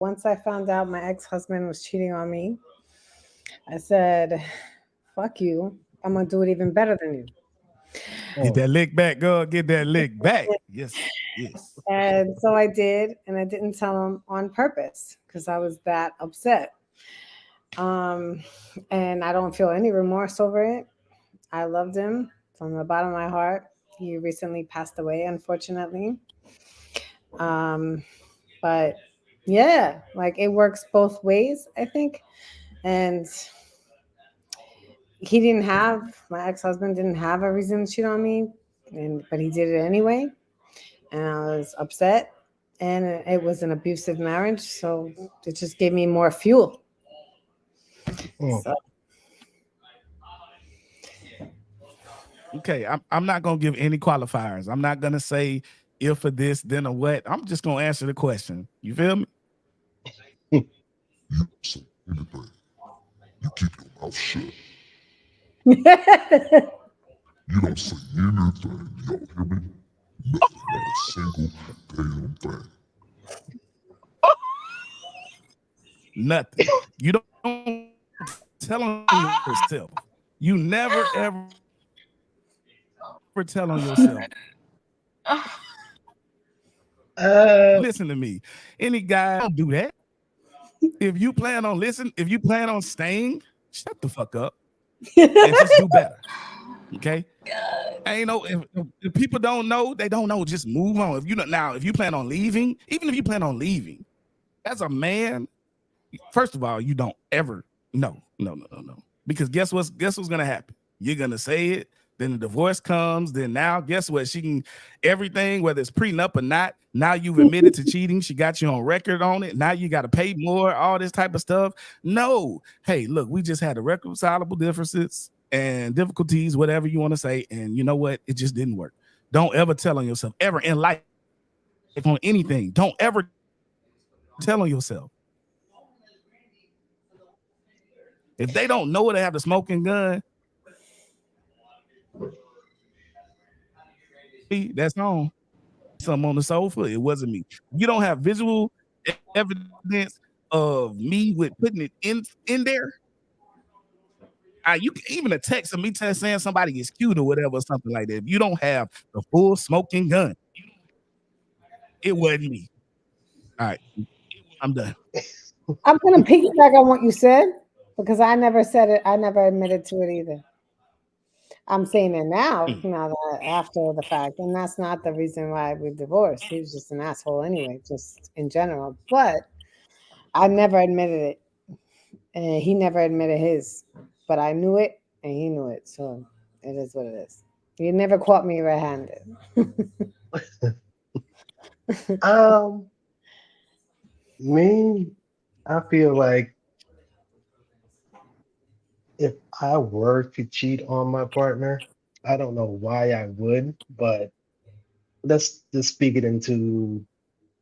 once I found out my ex-husband was cheating on me, I said, fuck you. I'm going to do it even better than you. Get Mm. that lick back, girl. Get that lick back. Yes, yes. And so I did, and I didn't tell him on purpose because I was that upset. Um, and I don't feel any remorse over it. I loved him from the bottom of my heart. He recently passed away, unfortunately. Um, but yeah, like it works both ways, I think. And he didn't have my ex-husband didn't have a reason to cheat on me, and but he did it anyway, and I was upset. And it was an abusive marriage, so it just gave me more fuel. Mm. So Okay, I'm not gonna give any qualifiers. I'm not gonna say if for this, then or what. I'm just gonna answer the question. You feel me? You don't say anything. You keep your mouth shut. You don't say anything. Y'all hear me? Nothing, not a single damn thing. Nothing. You don't tell on yourself. You never ever tell on yourself. Uh, Listen to me. Any guy don't do that. If you plan on staying, shut the fuck up and just do better. Okay. Ain't no if people don't know, they don't know. Just move on. If you don't now, if you plan on leaving, even if you plan on leaving, as a man, first of all, you don't ever no. Because guess what's gonna happen? You're gonna say it, then the divorce comes, then now guess what? She can everything, whether it's prenup or not. Now you've admitted to cheating. She got you on record on it. Now you got to pay more, all this type of stuff. No, hey, look, we just had irreconcilable differences and difficulties, whatever you want to say. And you know what? It just didn't work. Don't ever tell on yourself ever in life on anything. Don't ever tell on yourself. If they don't know where to have the smoking gun, that's on. Something on the sofa. It wasn't me. You don't have visual evidence of me with putting it in there. You can even a text of me saying somebody is cute or whatever, or something like that. If you don't have the full smoking gun, it wasn't me. All right, I'm done. I'm gonna piggyback on what you said because I never said it. I never admitted to it either. I'm saying it now, Mm. now that after the fact, and that's not the reason why we divorced. He was just an asshole anyway, just in general. But I never admitted it, and he never admitted his. But I knew it, and he knew it. So it is what it is. You never caught me red-handed. um, me, I feel like if I were to cheat on my partner, I don't know why I would, but let's just speak it into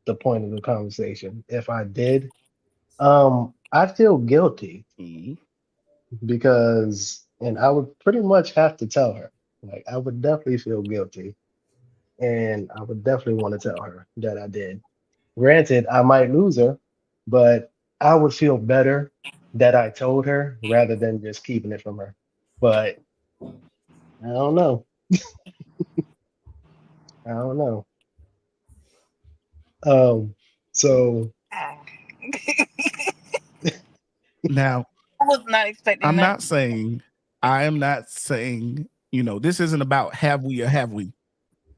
the point of the conversation. If I did, I feel guilty Mm. because, and I would pretty much have to tell her. Like, I would definitely feel guilty, and I would definitely want to tell her that I did. Granted, I might lose her, but I would feel better that I told her rather than just keeping it from her. But I don't know. I don't know. Um, so Now, I was not expecting I'm that. not saying, I am not saying, this isn't about have we or have we.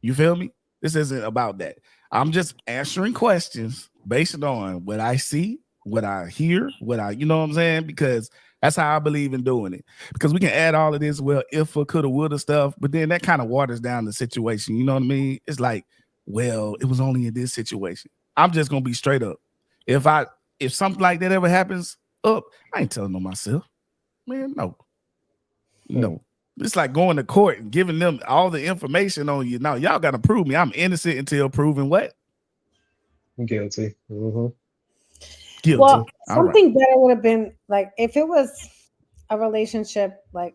You feel me? This isn't about that. I'm just answering questions based on what I see, what I hear, you know what I'm saying? Because that's how I believe in doing it. Because we can add all of this, well, if or coulda, woulda stuff, but then that kind of waters down the situation. You know what I mean? It's like, well, it was only in this situation. I'm just gonna be straight up. If if something like that ever happens up, I ain't telling on myself. Man, no. hmm, No. It's like going to court and giving them all the information on you. Now, y'all got to prove me I'm innocent until proven what? guilty. Guilty. Well, Hmm. All right. something better would have been like if it was a relationship, like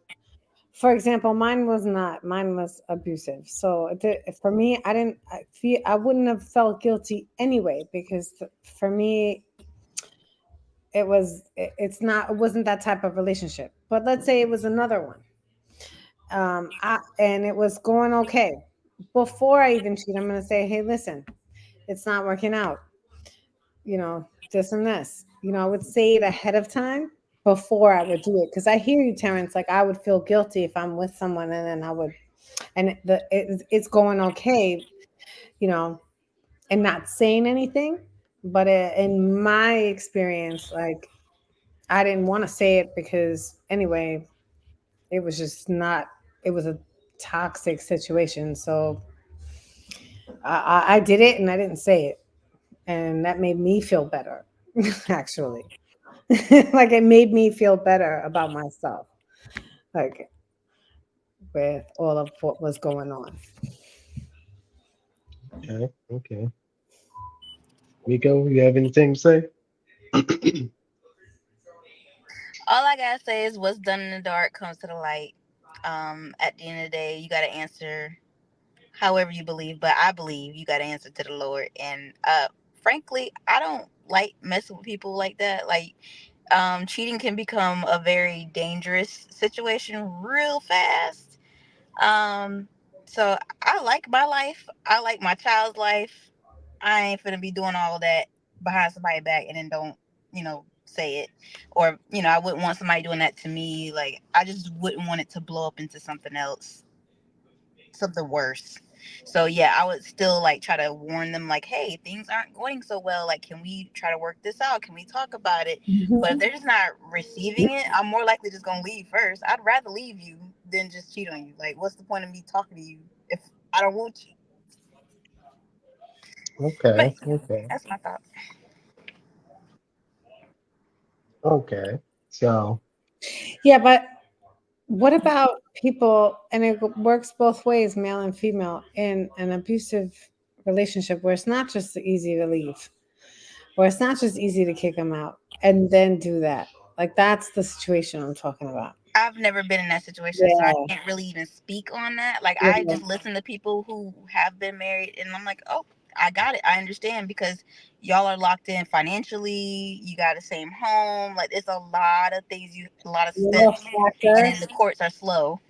for example, mine was not. Mine was abusive. So for me, I didn't I feel I wouldn't have felt guilty anyway because for me, it wasn't that type of relationship. But let's say it was another one. And it was going okay. Before I even cheat, I'm going to say, hey, listen, it's not working out. This and this. I would say it ahead of time before I would do it. Because I hear you, Terrence. Like, I would feel guilty if I'm with someone and then it's going okay, you know, and not saying anything. But in my experience, like, I didn't want to say it because anyway, it was just not, it was a toxic situation. So I did it and I didn't say it. And that made me feel better, actually. Like, it made me feel better about myself, like, with all of what was going on. Okay. Okay. Miko, you have anything to say? All I gotta say is what's done in the dark comes to the light. At the end of the day, you gotta answer however you believe, but I believe you gotta answer to the Lord. And frankly, I don't like messing with people like that. Like, cheating can become a very dangerous situation real fast. Um, so I like my life. I like my child's life. I ain't finna be doing all that behind somebody's back and then don't, say it. Or, I wouldn't want somebody doing that to me. Like, I just wouldn't want it to blow up into something else, something worse. So yeah, I would still like try to warn them, like, hey, things aren't going so well. Like, can we try to work this out? Can we talk about it? But if Mhm. they're just not receiving it, I'm more likely just gonna leave first. I'd rather leave you than just cheat on you. Like, what's the point of me talking to you if I don't want you? But Okay. Okay. that's my thoughts. Okay. So, Yeah, but what about people, and it works both ways, male and female, in an abusive relationship where it's not just easy to leave, where it's not just easy to kick them out and then do that. Like, that's the situation I'm talking about. I've never been in that situation, so I Yeah. can't really even speak on that. Like, I Yeah. just listen to people who have been married, and I'm like, oh, I got it. I understand because y'all are locked in financially. You got the same home. Like, it's a lot of things, a lot of Little steps, and then factors. the courts are slow.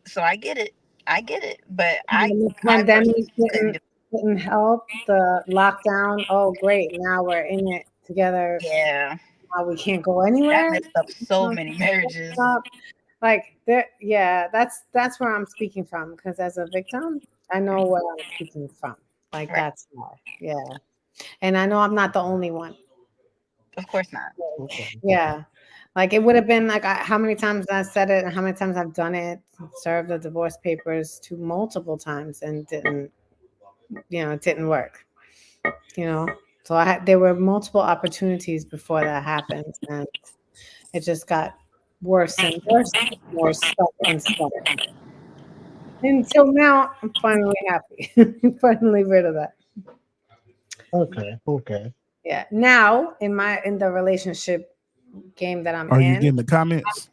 So I get it. I get it. But When the I pandemic personally just couldn't do didn't help, the lockdown. Oh, great! Now we're in it together. it. Yeah, Now we can't go that anywhere. messed up so Um, many marriages. Like, there, yeah, that's where I'm speaking from, because as a victim, I know where I'm speaking from. Like, Right. that's why, yeah, and I know I'm not the only one. Of course not. okay. Yeah, like, it would have been like, how many times I said it and how many times I've done it, served the divorce papers to multiple times and it didn't work. you know so there were multiple opportunities before that happened, and it just got worse and worse, more stuck and stuck until now I'm finally happy. Finally rid of that. Okay. Okay. Yeah, now in the relationship game that I'm Are you in, getting the comments?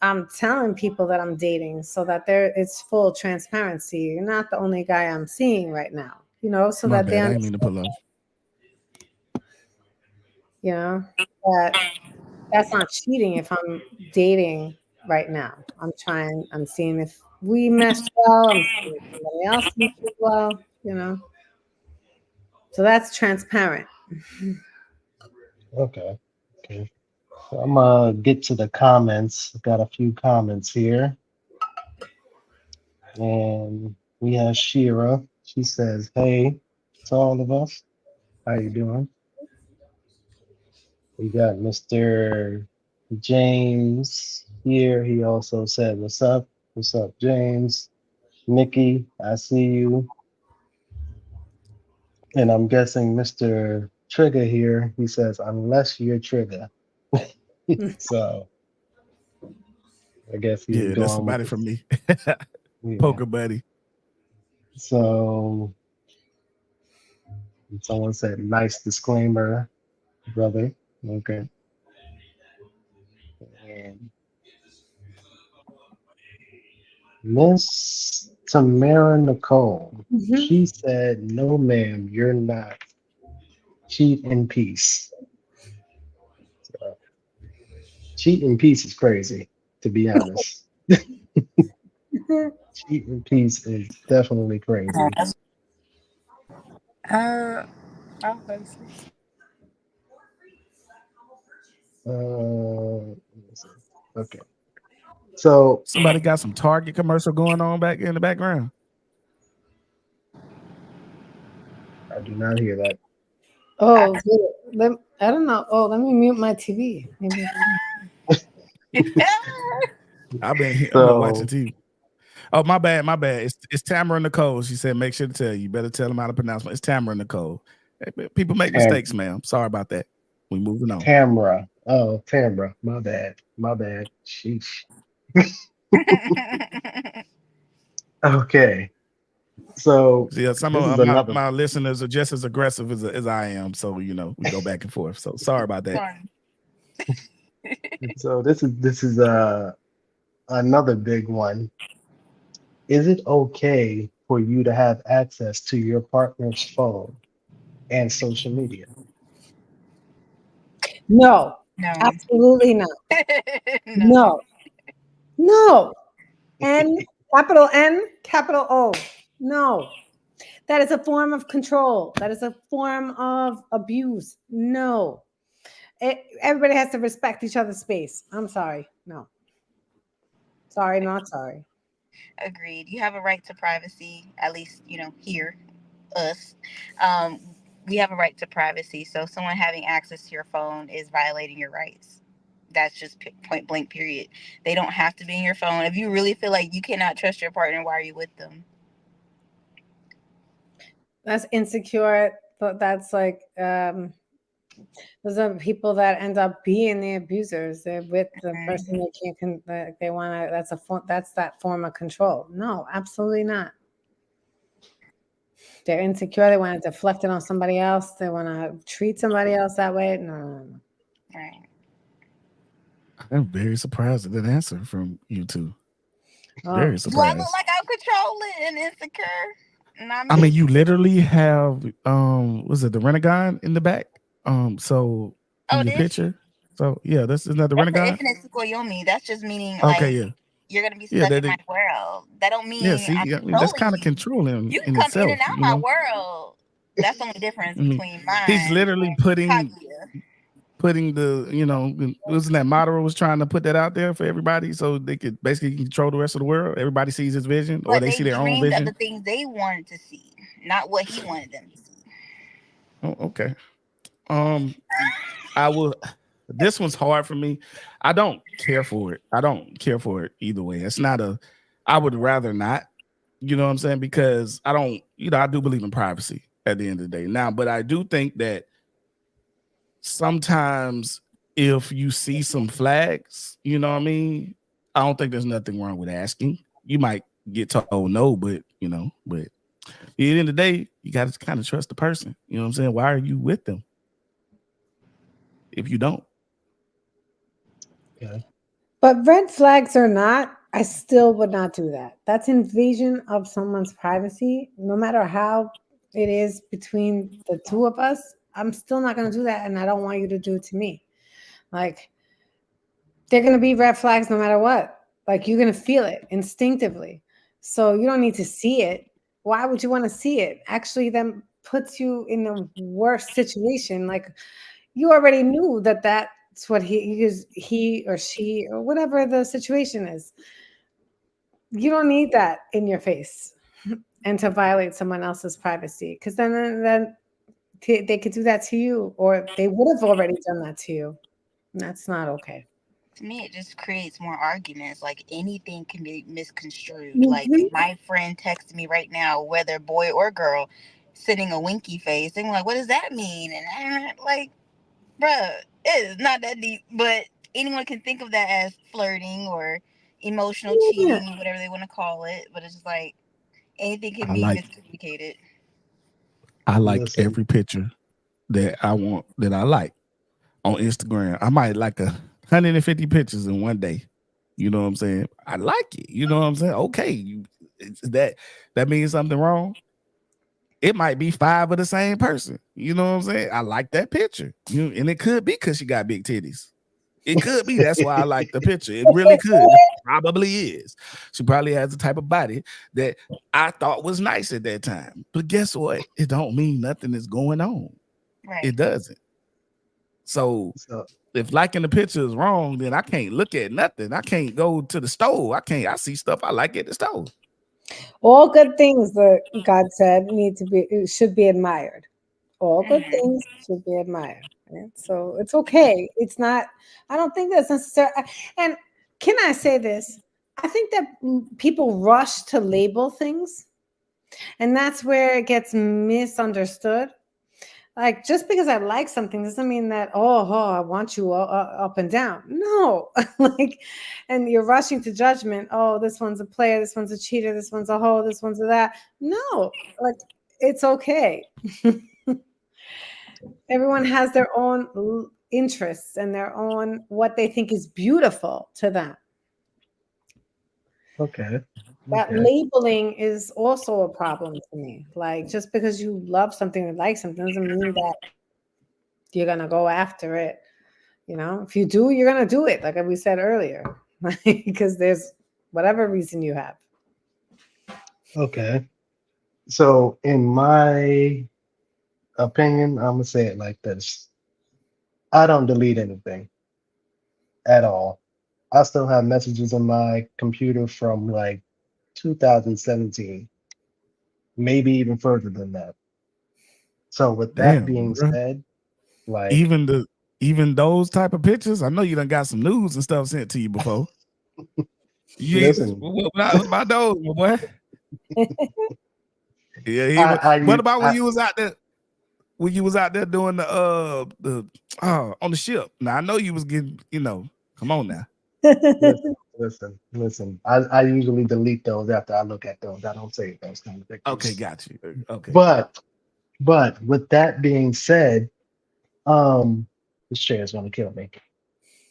I'm telling people that I'm dating so that it's full transparency. You're not the only guy I'm seeing right now, so My that they bad. I didn't mean to understand, pull up. you know that that's not cheating if I'm dating right now. I'm seeing if we mesh well, I'm seeing if somebody else meshes well, So that's transparent. Okay. Okay. So I'm gonna get to the comments. I've got a few comments here, and we have Shira. She says, "Hey to all of us. How you doing?" We got Mr. James here. He also said, "What's up? What's up, James?" Nikki, I see you. And I'm guessing Mr. Trigger here, he says, "Unless you're Trigger." So I guess he's Yeah, that's going with somebody this. from me. Yeah. Poker buddy. So someone said, "Nice disclaimer, brother." Okay. And Miss Tamara Nicole, Mhm. she said, "No, ma'am, you're not. Cheat in peace." cheating piece is crazy, to be honest. Cheating piece is definitely crazy. Uh, obviously. Let me see. Okay. So Somebody got some Target commercial going on back in the background. I do not hear that. Oh, good. I don't know. Oh, let me mute my TV. Maybe. I've been watching So TV. Oh, my bad. It's Tamara Nicole. She said, make sure to tell you. You better tell them how to pronounce it. It's Tamara Nicole. Hey, people make mistakes, ma'am. Sorry about that. We moving on. Tamra. Oh, Tamra. My bad. My bad. Sheesh. Okay. So Yeah, some this is of another. my listeners are just as aggressive as I am. So, we go back and forth. So sorry about that. Fun. So this is another big one. Is it okay for you to have access to your partner's phone and social media? No, No. absolutely not. No. No, no. N, capital O. No. That is a form of control. That is a form of abuse. No. Everybody has to respect each other's space. I'm sorry. No. Sorry, not sorry. Agreed. You have a right to privacy, at least, here, us. Um, we have a right to privacy. So someone having access to your phone is violating your rights. That's just point blank, period. They don't have to be in your phone. If you really feel like you cannot trust your partner, why are you with them? That's insecure. But that's like those are people that end up being the abusers. They're with the person they can't. They want to. That's that form of control. No, absolutely not. They're insecure. They want to deflect it on somebody else. They want to treat somebody else that way. No, no, no. Right. I'm very surprised at that answer from you two. Oh, Very Do I look surprised. like I'm controlling and insecure? Not I me. mean, you literally have was it the Renegade in the back? So in Oh, your this? picture. So yeah, this is not the That's the Renegade. infinite Tsukuyomi. That's just meaning Okay, like yeah. you're gonna be Yeah, stuck in my world. That don't yeah, mean I'm see, I mean that's controlling kind of you. controlling You can in come in and itself, out my world. That's the only difference I mean, between he's mine literally and Kaguya. putting the, wasn't that Madara was trying to put that out there for everybody so they could basically control the rest of the world. Everybody sees his vision or But they they see their own dreamed of the vision. things they wanted to see, not what he wanted them to see. Oh, okay. I will. This one's hard for me. I don't care for it. I don't care for it either way. It's not a. I would rather not. You know what I'm saying? Because I don't. I do believe in privacy at the end of the day. Now, but I do think that sometimes if you see some flags, you know what I mean. I don't think there's nothing wrong with asking. You might get told no, but but at the end of the day, you got to kind of trust the person. You know what I'm saying? Why are you with them if you don't? Okay. but red flags or not, I still would not do that. That's invasion of someone's privacy. No matter how it is between the two of us, I'm still not going to do that, and I don't want you to do it to me. Like they're going to be red flags no matter what. Like you're going to feel it instinctively. So you don't need to see it. Why would you want to see it? Actually, then puts you in a worse situation. Like you already knew that that's what he or she or whatever the situation is. You don't need that in your face and to violate someone else's privacy because then they could do that to you or they would have already done that to you. And that's not okay. To me, it just creates more arguments. Like anything can be misconstrued. Like Mhm. if my friend texted me right now, whether boy or girl, sending a winky face, and like, what does that mean? And like, bruh, it is not that deep. But anyone can think of that as flirting or emotional Yeah. cheating, whatever they want to call it. But it's just like anything can I be like miscommunicated. I like Listen, every picture that I like on Instagram. I might like 150 pictures in one day. You know what I'm saying? I like it. You know what I'm saying? Okay, that means something wrong. It might be 5 of the same person. You know what I'm saying? I like that picture. And it could be because she got big titties. It could be. That's why I like the picture. It really could. It probably is. She probably has the type of body that I thought was nice at that time. But guess what? It don't mean nothing is going on. Right. It doesn't. So So if liking the picture is wrong, then I can't look at nothing. I can't go to the store. I see stuff I like at the store. All good things that God said should be admired. All good Mhm. things should be admired. Right? So it's okay. It's not. I don't think that's necessary. And can I say this? I think that people rush to label things, and that's where it gets misunderstood. Like just because I like something doesn't mean that I want you up and down. No, like, and you're rushing to judgment. Oh, this one's a player. This one's a cheater. This one's a hoe. This one's a that. No, like it's okay. Everyone has their own interests and their own what they think is beautiful to them. okay. That Okay. labeling is also a problem to me. Like just because you love something or like something doesn't mean that you're gonna go after it. You know, if you do, you're gonna do it, like we said earlier, because there's whatever reason you have. Okay. So in my opinion, I'm gonna say it like this. I don't delete anything at all. I still have messages on my computer from like 2017, maybe even further than that. So with that Damn, being bro. said, like Even those type of pictures. I know you done got some news and stuff sent to you before. listen, What about those, my boy? Yeah, I what use about when you was out there? When you was out there doing the on the ship? Now I know you was getting, come on now. listen. I usually delete those after I look at those. I don't save those kind of Okay, pictures. got you. Okay. But with that being said, this chair is gonna kill me.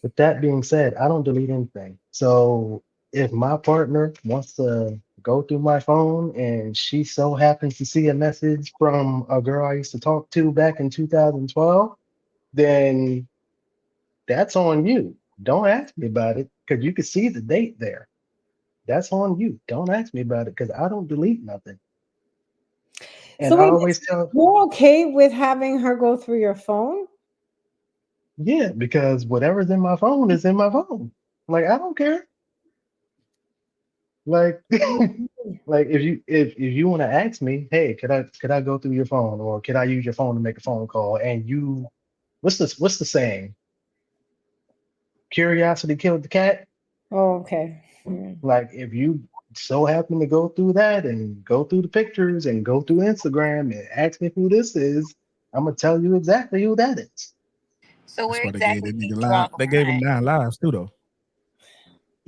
With that being said, I don't delete anything. So if my partner wants to go through my phone and she so happens to see a message from a girl I used to talk to back in 2012, then that's on you. Don't ask me about it because you can see the date there. That's on you. Don't ask me about it because I don't delete nothing. And So I wait, always tell, you're okay with having her go through your phone? yeah, because whatever's in my phone is in my phone. Like I don't care. Like like if you want to ask me, hey, could I go through your phone or could I use your phone to make a phone call? And you, what's the saying? Curiosity killed the cat. Oh, okay. Yeah. Like if you so happen to go through that and go through the pictures and go through Instagram and ask me who this is, I'm gonna tell you exactly who that is. So That's where why they gave exactly that do you nigga draw line. the They gave him line? 9 lives too, though.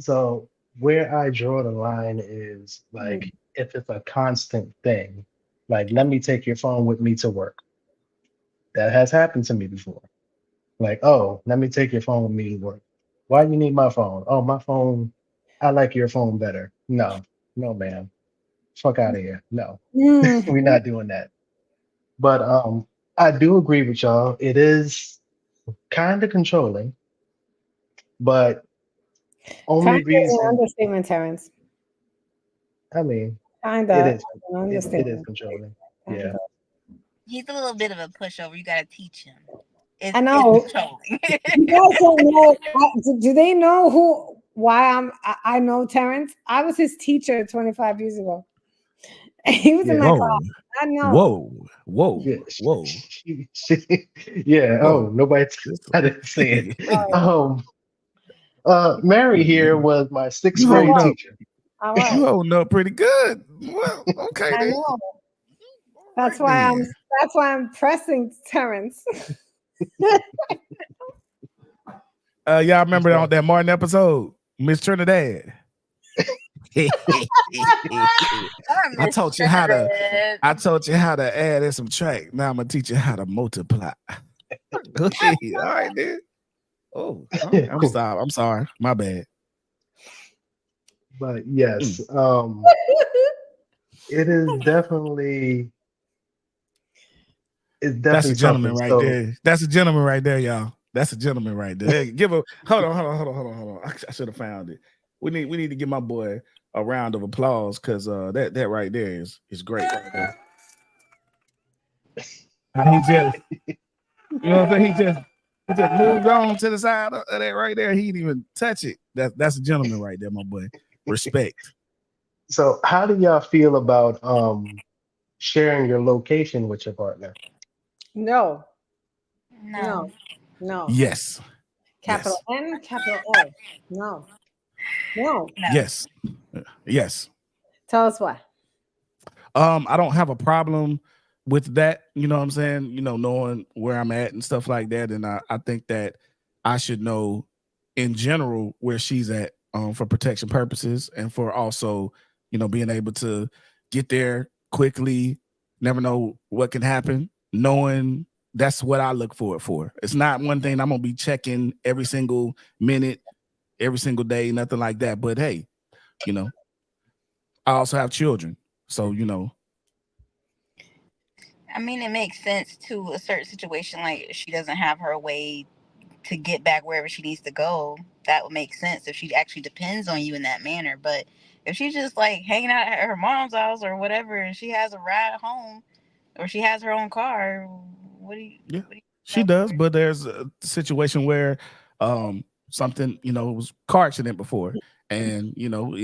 So where I draw the line is like Mm. if it's a constant thing, like let me take your phone with me to work. That has happened to me before. Like, oh, let me take your phone with me to work. Why do you need my phone? Oh, my phone, I like your phone better. No, no, ma'am. Fuck out of here. No, Mm. we're not doing that. But I do agree with y'all. It is kind of controlling, but Kind only of an reason, understatement, Terrence. I mean, Kind it of is an it is understatement. controlling. Kind Yeah. of. He's a little bit of a pushover. You gotta teach him. I It's know. controlling. You guys don't know. Do they know why I know Terrence? I was his teacher 25 years ago. He was in Yeah. my Whoa, class. I know. whoa, whoa, Yeah. whoa, Yeah. whoa. Oh, nobody This, I didn't say it. Oh, Um Mary here was my sixth you all grade holding right. up. teacher. All You right. holding up pretty good. Well, okay I then. know. All That's right why I'm then. that's why I'm pressing Terrence. Y'all remember on So that Martin episode, Miss Trinidad? I I miss taught you how to. Trinidad. I taught you how to add and subtract. Now I'm gonna teach you how to multiply. All right, then. Oh, all right. I'm sorry. I'm sorry. My bad. but Mm. yes, it is definitely it's That's a definitely gentleman something. right So there. That's a gentleman right there, y'all. That's a gentleman right there. Hey, give a hold on. I should have found it. We need to give my boy a round of applause because that right there is great. Right there. And he just, you know what I'm saying? He just moved on to the side of that right there. He didn't even touch it. That's a gentleman right there, my boy. Respect. So how do y'all feel about sharing your location with your partner? No, No. no. Yes. Capital Yes. N, capital O. No, no. No. Yes. Yes. Tell us why. I don't have a problem with that, you know what I'm saying? You know, knowing where I'm at and stuff like that. And I think that I should know in general where she's at for protection purposes and for also, you know, being able to get there quickly, never know what can happen, knowing that's what I look for it for. It's not one thing I'm gonna be checking every single minute, every single day, nothing like that. But hey, you know, I also have children. So, you know, I mean, it makes sense to a certain situation. Like she doesn't have her way to get back wherever she needs to go. That would make sense if she actually depends on you in that manner. But if she's just like hanging out at her mom's house or whatever, and she has a ride home, or she has her own car, yeah, what do you she does, but there's a situation where something, you know, it was a car accident before, and you know,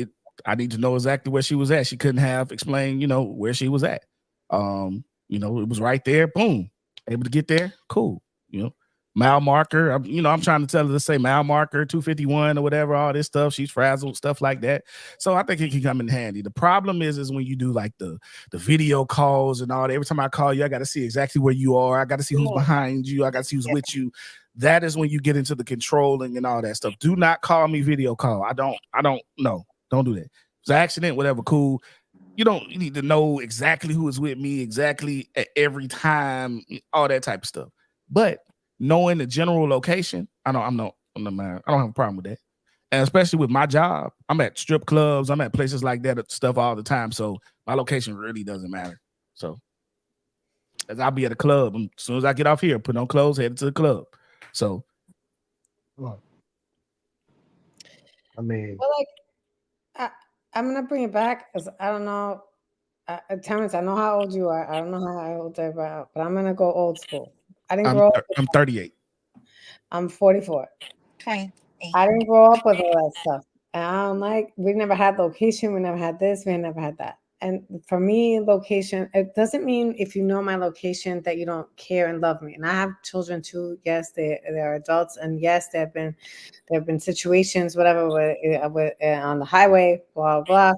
I need to know exactly where she was at. She couldn't have explained, you know, where she was at. You know, it was right there, boom, able to get there, cool, you know. Mile marker, I'm trying to tell her to say mile marker 251 or whatever, all this stuff. She's frazzled, stuff like that. So I think it can come in handy. The problem is when you do like the video calls and all that. Every time I call you, I got to see exactly where you are. I got to see who's behind you. I got to see who's with you. That is when you get into the controlling and all that stuff. Do not call me video call. I don't know. Don't do that. It's an accident, whatever, cool. You need to know exactly who is with me, exactly at every time, all that type of stuff. But knowing the general location, I'm not mad. I don't have a problem with that. And especially with my job, I'm at strip clubs, I'm at places like that stuff all the time. So my location really doesn't matter. So as I'll be at a club, and as soon as I get off here, put on clothes, headed to the club. So I mean, Well, I'm gonna bring it back because I don't know, Terrence. I know how old you are. I don't know how old you are, but I'm gonna go old school. I didn't grow up. I'm 38. I'm 44. 28. I didn't grow up with all that stuff, and I don't like. We never had location. We never had this. We never had that. And for me, location, it doesn't mean if you know my location that you don't care and love me. And I have children too. Yes, they're adults, and yes, there have been situations, whatever, on the highway, blah blah.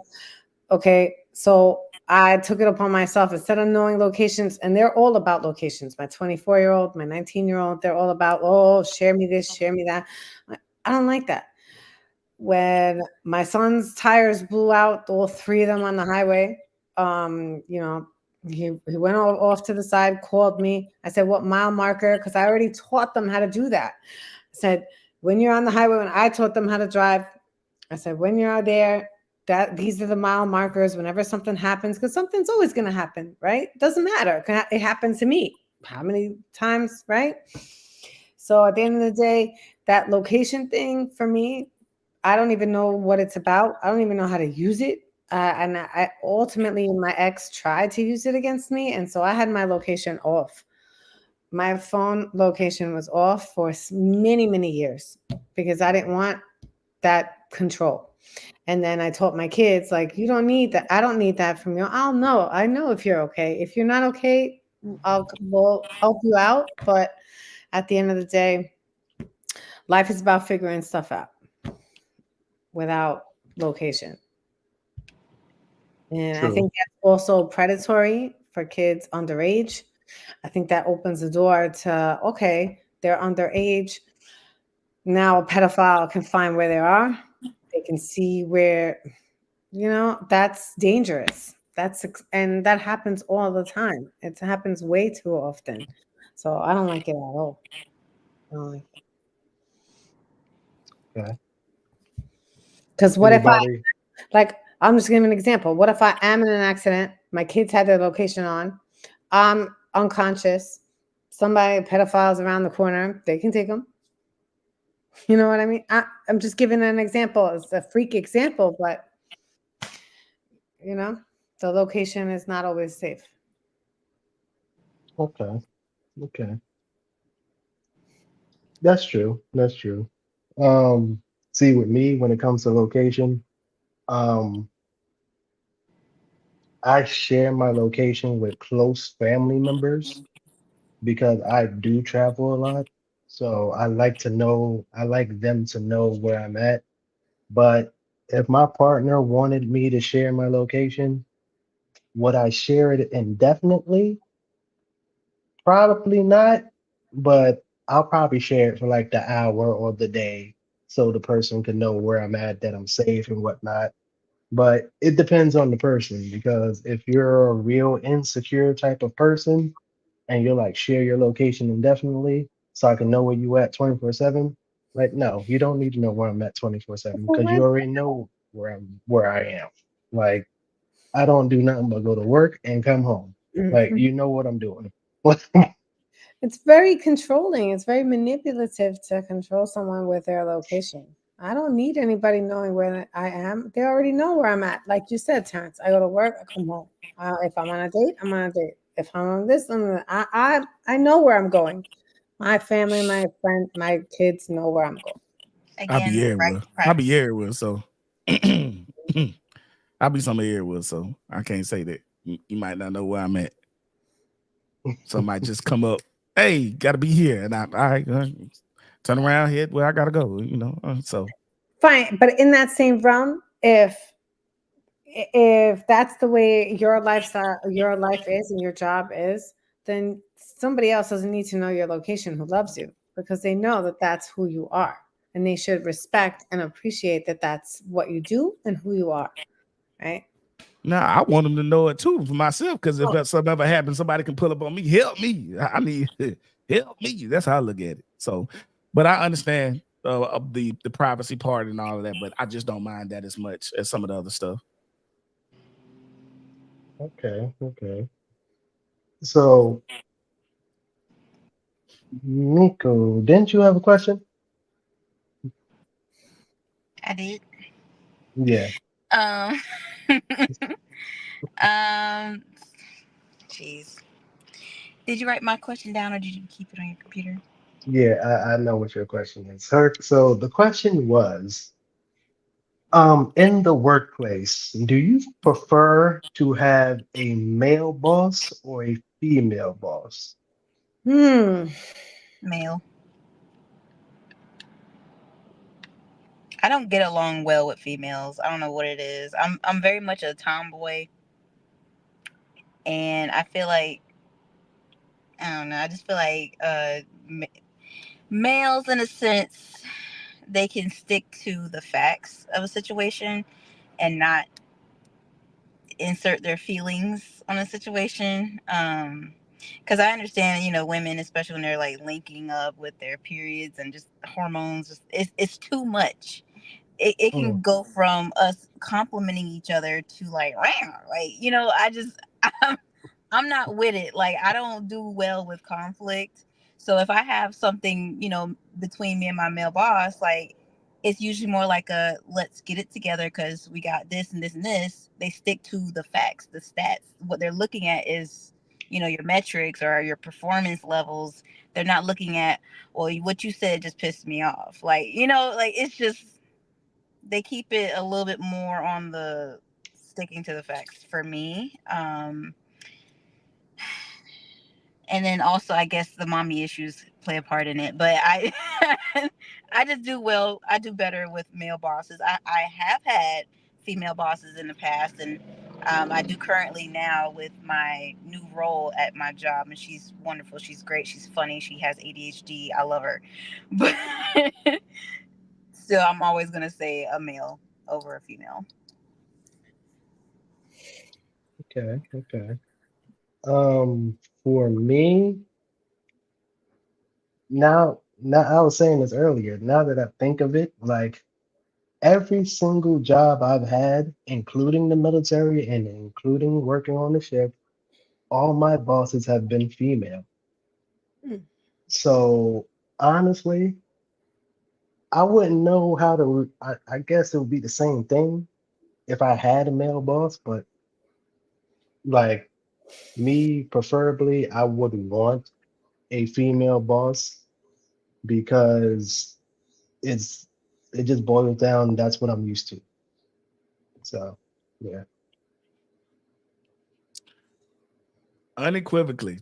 Okay, so I took it upon myself instead of knowing locations, and they're all about locations. My 24-year-old, my 19-year-old, they're all about, oh, share me this, share me that. I don't like that. When my son's tires blew out, all three of them on the highway, you know, he went off to the side, called me. I said, what mile marker? Because I already taught them how to do that. I said, when you're on the highway, when I taught them how to drive, I said, when you're out there, these are the mile markers. Whenever something happens, because something's always going to happen, right? Doesn't matter. It happened to me. How many times, right? So at the end of the day, that location thing for me, I don't even know what it's about. I don't even know how to use it. And I ultimately, my ex tried to use it against me. And so I had my location off. My phone location was off for many, many years because I didn't want that control. And then I told my kids, like, you don't need that. I don't need that from you. I'll know. I know if you're okay. If you're not okay, we'll help you out. But at the end of the day, life is about figuring stuff out without location. And I think that's also predatory for kids underage. I think that opens the door to, okay, they're underage. Now a pedophile can find where they are. They can see where, that's dangerous. And that happens all the time. It happens way too often. So I don't like it at all. I don't like it. okay. Because what if I'm just giving an example. What if I am in an accident? My kids had their location on. I'm unconscious. Somebody, pedophiles around the corner, they can take them. You know what I mean? I'm just giving an example. It's a freak example, but you know, the location is not always safe. Okay. Okay. That's true. That's true. Um, See, with me, when it comes to location, um, I share my location with close family members because I do travel a lot. So I like them to know where I'm at. But if my partner wanted me to share my location, would I share it indefinitely? Probably not, but I'll probably share it for like the hour or the day so the person can know where I'm at, that I'm safe and whatnot. But it depends on the person because if you're a real insecure type of person and you're like share your location indefinitely so I can know where you at 24/7, like no, you don't need to know where I'm at 24/7 For because you what? already know where I am. Like I don't do nothing but go to work and come home. Like Mhm. you know what I'm doing. It's very controlling. It's very manipulative to control someone with their location. I don't need anybody knowing where I am. They already know where I'm at. Like you said, Terrence, I go to work, I come home. If I'm on a date, I'm on a date. If I'm on this, I know where I'm going. My family, my friend, my kids know where I'm going. I be Again, right everywhere. to I be privacy. everywhere. So I be somewhere everywhere. So I can't say that. You might not know where I'm at. So I might just come up. Hey, gotta be here, and all right, turn around, head where I gotta go. So Fine, but in that same realm, if that's the way your lifestyle, your life is, and your job is, then somebody else doesn't need to know your location who loves you because they know that that's who you are, and they should respect and appreciate that that's what you do and who you are, right? now I want them to know it too for myself because if Oh, that something ever happens, somebody can pull up on me. Help me! I need help me. That's how I look at it. So, but I understand of the privacy part and all of that, but I just don't mind that as much as some of the other stuff. Okay, okay. So, Nico, didn't you have a question? I did. Yeah, Um, um, jeez. Did you write my question down or did you keep it on your computer? yeah, I know what your question is. So the question was, in the workplace, do you prefer to have a male boss or a female boss? hmm. Male. I don't get along well with females. I don't know what it is. I'm very much a tomboy, and I feel like I don't know. I just feel like males, in a sense, they can stick to the facts of a situation and not insert their feelings on a situation. Because I understand, women, especially when they're like linking up with their periods and just hormones, it's too much. It Mm, can go from us complimenting each other to like, "Rah," like I just I'm, I'm not with it. Like I don't do well with conflict. So if I have something between me and my male boss, like it's usually more like a let's get it together because we got this and this and this. They stick to the facts, the stats. What they're looking at is your metrics or your performance levels. They're not looking at, well, what you said just pissed me off. Like like it's just they keep it a little bit more on the sticking to the facts for me. And then also I guess the mommy issues play a part in it. But I I just do well. I do better with male bosses. I have had female bosses in the past, and I do currently now with my new role at my job, and she's wonderful. She's great. She's funny. She has ADHD. I love her, but still, I'm always gonna say a male over a female. okay, okay. For me, now I was saying this earlier. Now that I think of it, like every single job I've had, including the military and including working on the ship, all my bosses have been female. Hmm. So honestly, I wouldn't know how to. I guess it would be the same thing if I had a male boss, but like me, preferably, I would want a female boss because it's it just boils down. That's what I'm used to. So yeah. Unequivocally,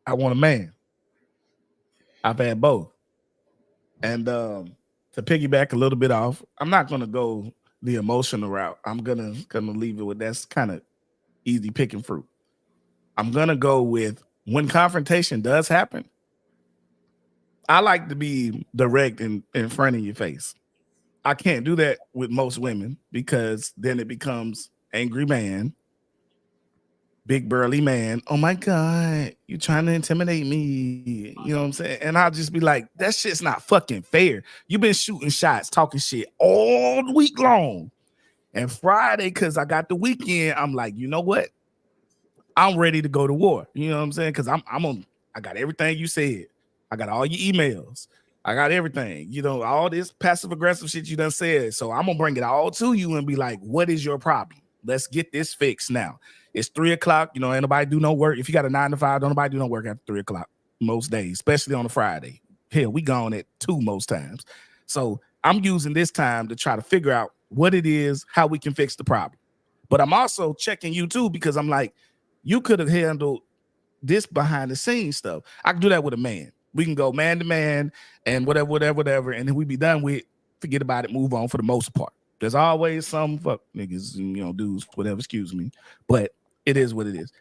I want a man. I've had both. And to piggyback a little bit off, I'm not gonna go the emotional route. I'm gonna leave it with that's kind of easy picking fruit. I'm gonna go with when confrontation does happen, I like to be direct in front of your face. I can't do that with most women because then it becomes angry man, big burly man. Oh my God, you trying to intimidate me. You know what I'm saying? And I'll just be like, that shit's not fucking fair. You've been shooting shots, talking shit all week long. And Friday, because I got the weekend, I'm like, you know what? I'm ready to go to war. You know what I'm saying? Because I'm on. I got everything you said. I got all your emails. I got everything. You know, all this passive aggressive shit you done said. So I'm gonna bring it all to you and be like, what is your problem? Let's get this fixed now. It's 3:00. You know, ain't nobody do no work. If you got a 9 to 5, don't nobody do no work after 3:00 most days, especially on a Friday. Hell, we gone at 2 most times. So I'm using this time to try to figure out what it is, how we can fix the problem. But I'm also checking you too because I'm like, you could have handled this behind the scenes stuff. I can do that with a man. We can go man to man and whatever, and then we be done with. Forget about it. Move on for the most part. There's always some fuck niggas and dudes, whatever. Excuse me, but it is what it is.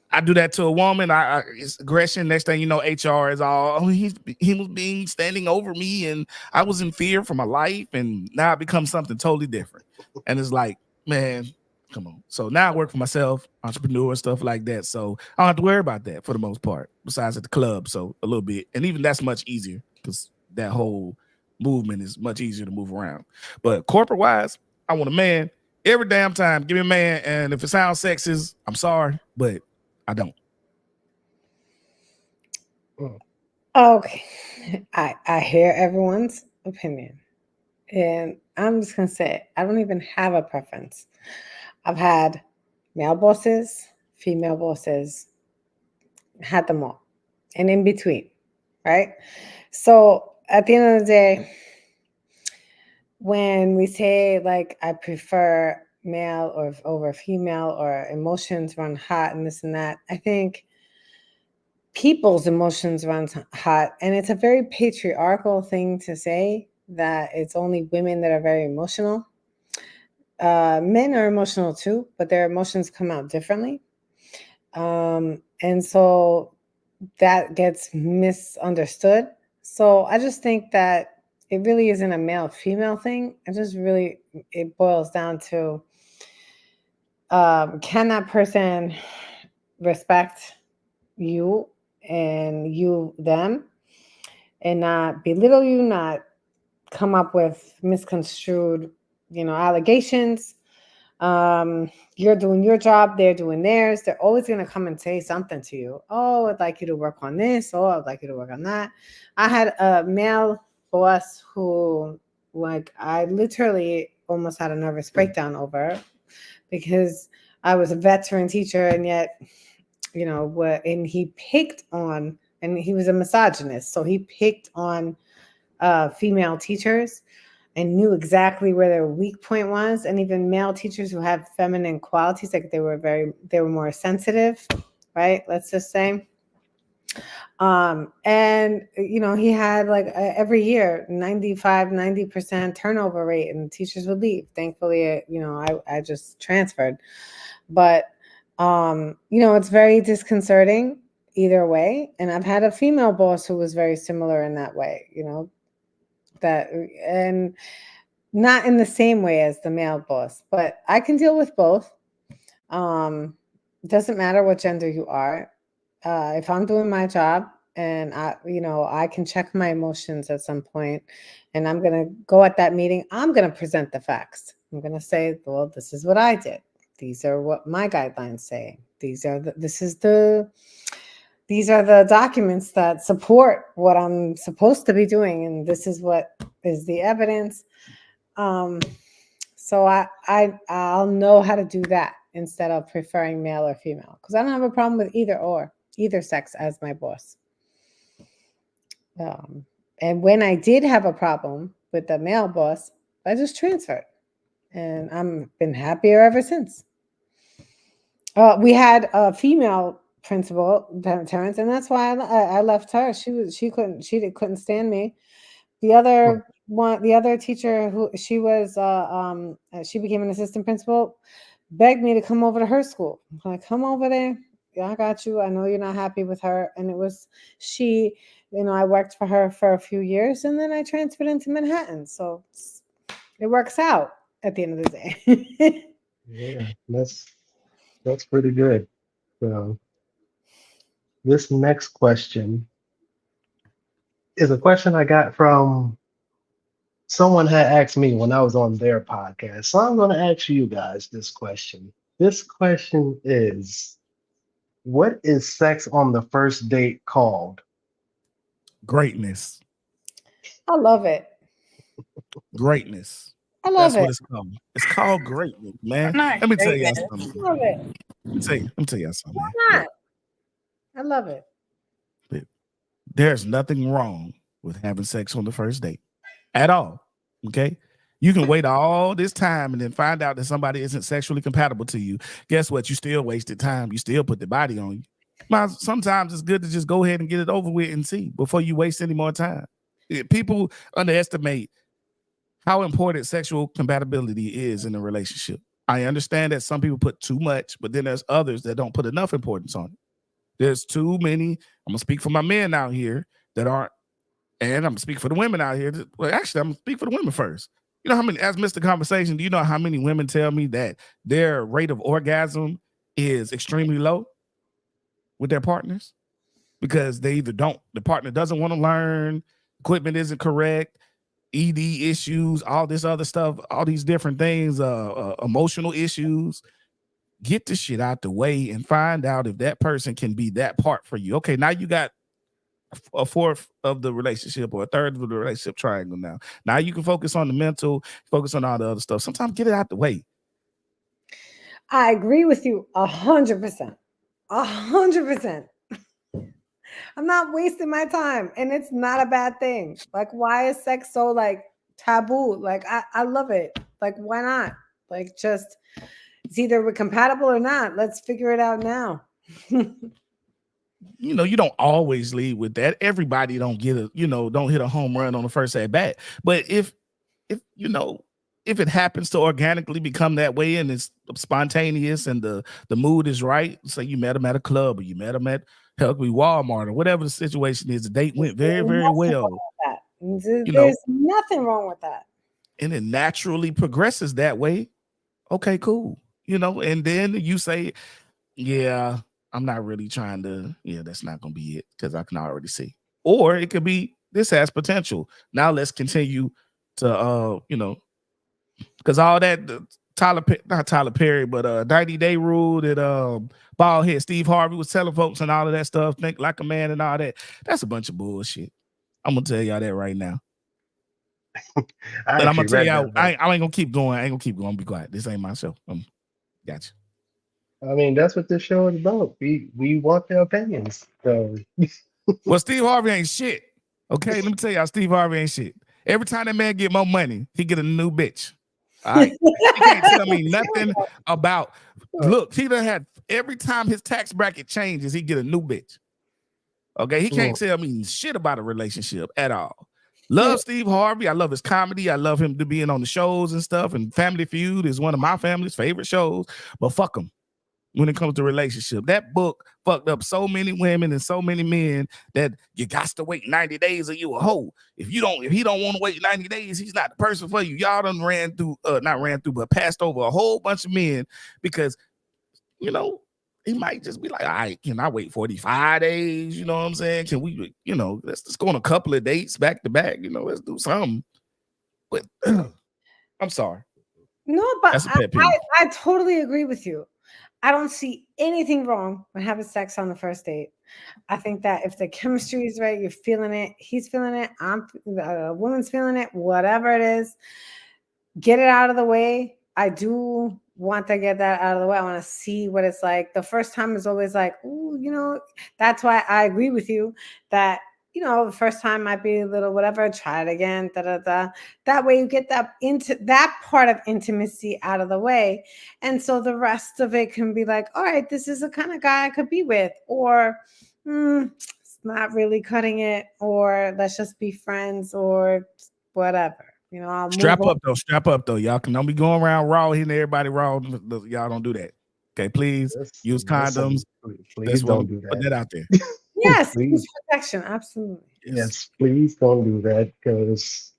I do that to a woman. It's aggression. Next thing you know, HR is all, oh, he was being standing over me, and I was in fear for my life, and now it becomes something totally different. And it's like, man, come on. So now I work for myself, entrepreneur, stuff like that. So I don't have to worry about that for the most part, besides at the club. So a little bit. And even that's much easier because that whole movement is much easier to move around. But corporate wise, I want a man every damn time. Give me a man. And if it sounds sexist, I'm sorry, but I don't. Okay. I hear everyone's opinion. And I'm just gonna say I don't even have a preference. I've had male bosses, female bosses, had them all. And in between, right? So at the end of the day, when we say like I prefer male or over female or emotions run hot and this and that, I think people's emotions run hot, and it's a very patriarchal thing to say that it's only women that are very emotional. Men are emotional too, but their emotions come out differently, and so that gets misunderstood. So I just think that it really isn't a male female thing. It boils down to can that person respect you and you them and not belittle you, not come up with misconstrued, allegations. You're doing your job, they're doing theirs. They're always going to come and say something to you. Oh, I'd like you to work on this. Oh, I'd like you to work on that. I had a male boss who, like, I literally almost had a nervous breakdown over because I was a veteran teacher, and yet, and he picked on, and he was a misogynist, so he picked on female teachers and knew exactly where their weak point was. And even male teachers who have feminine qualities, like they were more sensitive, right? Let's just say. And he had like every year 90% turnover rate, and teachers would leave. Thankfully, I just transferred. But it's very disconcerting either way. And I've had a female boss who was very similar in that way, that, and not in the same way as the male boss, but I can deal with both. Doesn't matter what gender you are. If I'm doing my job and I can check my emotions at some point, and I'm going to go at that meeting, I'm going to present the facts. I'm going to say, well, this is what I did. These are what my guidelines say. This is the these are the documents that support what I'm supposed to be doing, and this is what is the evidence. So I'll know how to do that instead of preferring male or female, because I don't have a problem with either sex as my boss. And when I did have a problem with the male boss, I just transferred, and I'm been happier ever since. We had a female principal, Terrence, and that's why I left her. She couldn't stand me. The other teacher who she became an assistant principal, begged me to come over to her school. I'm like, come over there. Yeah, I got you. I know you're not happy with her. And it was I worked for her for a few years, and then I transferred into Manhattan. So it works out at the end of the day. Yeah, that's pretty good. So this next question is a question I got from someone had asked me when I was on their podcast. So I'm going to ask you guys this question. This question is, what is sex on the first date called? Greatness. I love it. Greatness. I love That's it. what it's called. It's called greatness, man. Not Let me tell y'all greatness. something. I love it. Let me tell y'all something, Why man. not? I love it. There's nothing wrong with having sex on the first date at all. Okay. You can wait all this time and then find out that somebody isn't sexually compatible to you. Guess what? You still wasted time. You still put the body on you. Sometimes it's good to just go ahead and get it over with and see before you waste any more time. People underestimate how important sexual compatibility is in a relationship. I understand that some people put too much, but then there's others that don't put enough importance on it. There's too many. I'm gonna speak for my men out here that aren't, and I'm gonna speak for the women out here. Well, actually, I'm gonna speak for the women first. You know how many, as Mr. Conversation, do you know how many women tell me that their rate of orgasm is extremely low with their partners? Because they either don't, the partner doesn't want to learn, equipment isn't correct, ED issues, all this other stuff, all these different things, emotional issues. Get the shit out the way and find out if that person can be that part for you. Okay, now you got a fourth of the relationship or a third of the relationship triangle now. Now you can focus on the mental, focus on all the other stuff. Sometimes get it out the way. I agree with you 100%. 100%. I'm not wasting my time, and it's not a bad thing. Like, why is sex so like taboo? Like, I love it. Like, why not? Like, just it's either we're compatible or not. Let's figure it out now. You know, you don't always lead with that. Everybody don't get a, don't hit a home run on the first at bat. But if it happens to organically become that way and it's spontaneous and the mood is right, say you met them at a club or you met them at Walmart or whatever the situation is, the date went very, very well. There's nothing wrong with that. And it naturally progresses that way. Okay, cool. And then you say, yeah, I'm not really trying to, that's not going to be it because I can already see. Or it could be, this has potential. Now let's continue to, because all that, not Tyler Perry, but 90-day rule that bald head Steve Harvey was telling folks and all of that stuff, think like a man and all that. That's a bunch of bullshit. I'm going to tell y'all that right now. But I'm going to tell y'all, I ain't going to keep going. I ain't going to keep going. Be quiet. This ain't my show. Gotcha. I mean, that's what this show is about. We want their opinions. So well, Steve Harvey ain't shit. Okay, let me tell y'all, Steve Harvey ain't shit. Every time that man get more money, he get a new bitch. All right, he can't tell me nothing about. Look, he done had every time his tax bracket changes, he get a new bitch. Okay, he can't tell me shit about a relationship at all. Love Steve Harvey. I love his comedy. I love him to being on the shows and stuff. And Family Feud is one of my family's favorite shows. But fuck him. When it comes to relationship, that book fucked up so many women and so many men that you got to wait 90 days or you a hoe. If he don't want to wait 90 days, he's not the person for you. Y'all done but passed over a whole bunch of men because, he might just be like, all right, can I wait 45 days? You know what I'm saying? Can we, let's just go on a couple of dates back to back, let's do something. But I'm sorry. No, but I totally agree with you. I don't see anything wrong with having sex on the first date. I think that if the chemistry is right, you're feeling it, he's feeling it, the woman's feeling it, whatever it is, get it out of the way. I do want to get that out of the way. I want to see what it's like. The first time is always like, ooh, that's why I agree with you that, the first time might be a little whatever, try it again, da da da. That way you get that part of intimacy out of the way. And so the rest of it can be like, all right, this is the kind of guy I could be with, or it's not really cutting it, or let's just be friends, or whatever. I'll move on. Strap up though. Y'all don't be going around raw, hitting everybody raw. Y'all don't do that. Okay, please use condoms. Please don't do put that. that out there. Yes, Please. use protection, absolutely. Yes, please don't do that because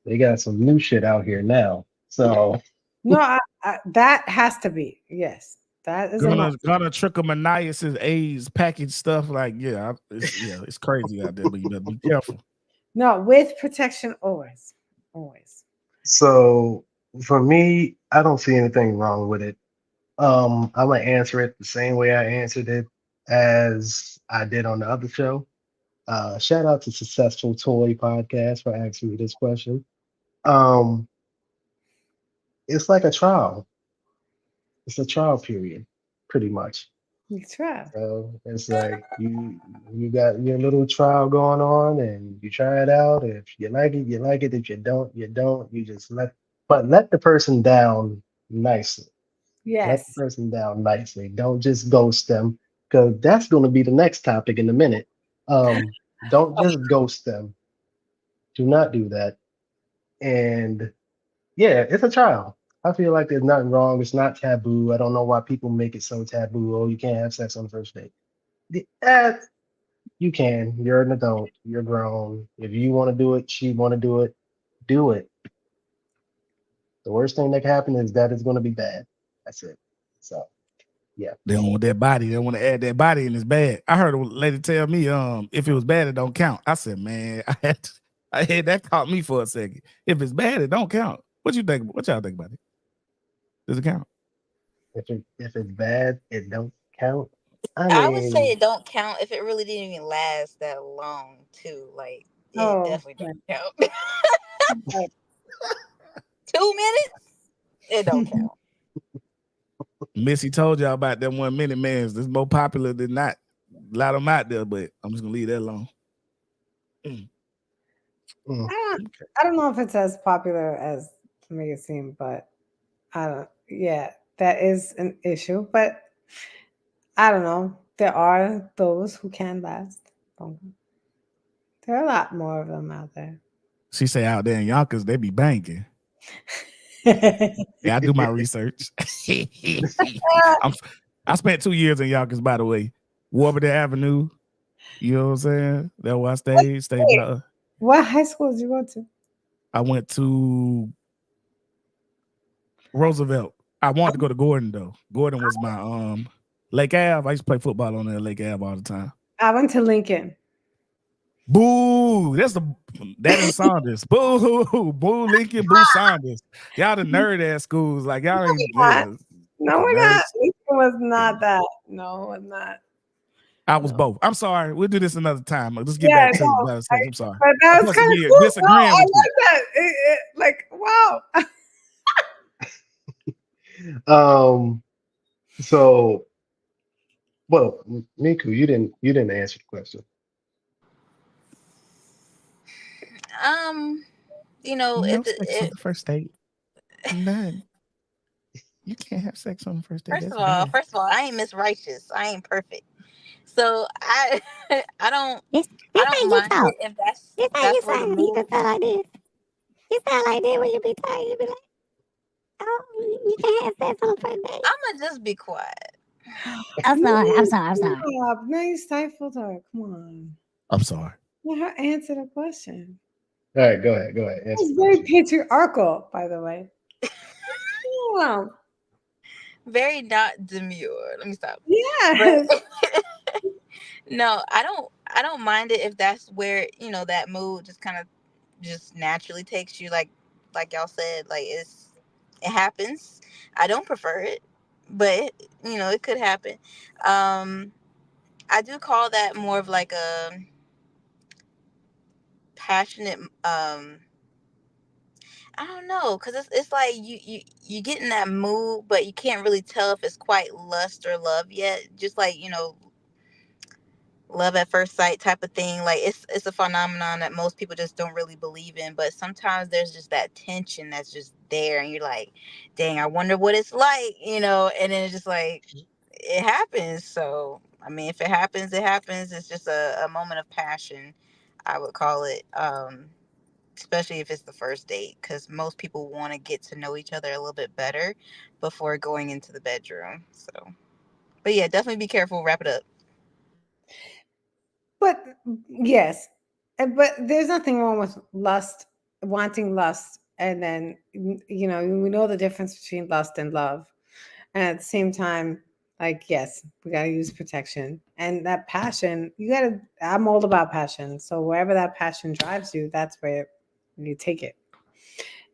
they got some new shit out here now. So No, that has to be, yes. That is a must. Gonna trichomoniasis AIDS package stuff like it's crazy out there, but you better be careful. No, with protection always, always. So for me, I don't see anything wrong with it. I'm gonna answer it the same way I answered it as I did on the other show. Shout out to Successful Toy Podcast for asking me this question. Um, it's like a trial. It's a trial period, pretty much. That's right. So it's like you got your little trial going on and you try it out. If you like it, you like it. If you don't, you don't. You just let the person down nicely. Let the Yes. person down nicely. Don't just ghost them because that's going to be the next topic in a minute. Don't just ghost them. Do not do that. And yeah, it's a trial. I feel like there's nothing wrong. It's not taboo. I don't know why people make it so taboo. Oh, you can't have sex on the first date. Eh, you can. You're an adult. You're grown. If you want to do it, she want to do it. Do it. The worst thing that can happen is that it's going to be bad. That's it. So yeah. They don't want that body. They don't want to add that body, and it's bad. I heard a lady tell me, if it was bad, it don't count. I said, man, I had that caught me for a second. If it's bad, it don't count. What you think? What y'all think about it? Does it count? If it's bad, it don't count. I I would say mean, it don't count if it really didn't even last that long, too. Like, it Oh, definitely don't count. right. 2 minutes? It don't count. Missy told y'all about them 1 minute mans. This is more popular than not. A lot of them out there, but I'm just gonna leave that alone. mm, I don't know if it's as popular as to make it seem, but I don't. Yeah, that is an issue, but I don't know. There are those who can last longer. There are a lot more of them out there. She say out there in Yonkers, they be banking. Yeah, I do my research. I spent 2 years in Yonkers, by the way. Warburton Avenue. You know what I'm saying? That's where I stayed. Stayed by. What high school did you go to? I went to Roosevelt. I wanted to go to Gordon though. Gordon was my Lake Ave. I used to play football on there, Lake Ave all the time. I went to Lincoln. Boo! That and Saunders. Boo! Boo! Lincoln. Boo! Saunders. Y'all the nerd ass schools. Like y'all ain't. Not. No, we're not. Nerds. Lincoln was not that. No, it was not. I was No. both. I'm sorry. We'll do this another time. Let's get Yeah, back to no, the I'm sorry. But that was supposed to kind of be cool. No, disagreeing I with you. like that. Like, wow. So well, Miku, you didn't answer the question. If sex on the first date. None. You can't have sex on the first date. first of all, I ain't Miss Righteous. I ain't perfect. So I I don't This I how don't you mind talk. it if This how you that's where the sound. You move. can sound like this. You sound like this when you be talking. You be like, oh, you can't have sex on the first date. I'ma just be quiet. I'm sorry. I'm sorry. I'm sorry. Stop. Now you stifled her. Come on. I'm sorry. Let her answer the question. All right, go ahead. Go ahead. Answer It's the very question. patriarchal, by the way. Wow. Very not demure. Let me stop. Yes. But no, I don't mind it if that's where, that mood just kind of just naturally takes you, like y'all said, like it happens. I don't prefer it, but it could happen. Um, I do call that more of like a passionate. I don't know, cause it's like you get in that mood, but you can't really tell if it's quite lust or love yet. Just like love at first sight type of thing. Like it's a phenomenon that most people just don't really believe in. But sometimes there's just that tension that's just there, and you're like, dang, I wonder what it's like, And then it's just like it happens. So I mean, if it happens, it happens. It's just a moment of passion, I would call it. Especially if it's the first date, because most people want to get to know each other a little bit better before going into the bedroom. So, but yeah, definitely be careful. Wrap it up. But yes, but there's nothing wrong with lust, wanting lust, and then we know the difference between lust and love, and at the same time, like yes, we gotta use protection and that passion. You gotta. I'm all about passion, so wherever that passion drives you, that's where you take it.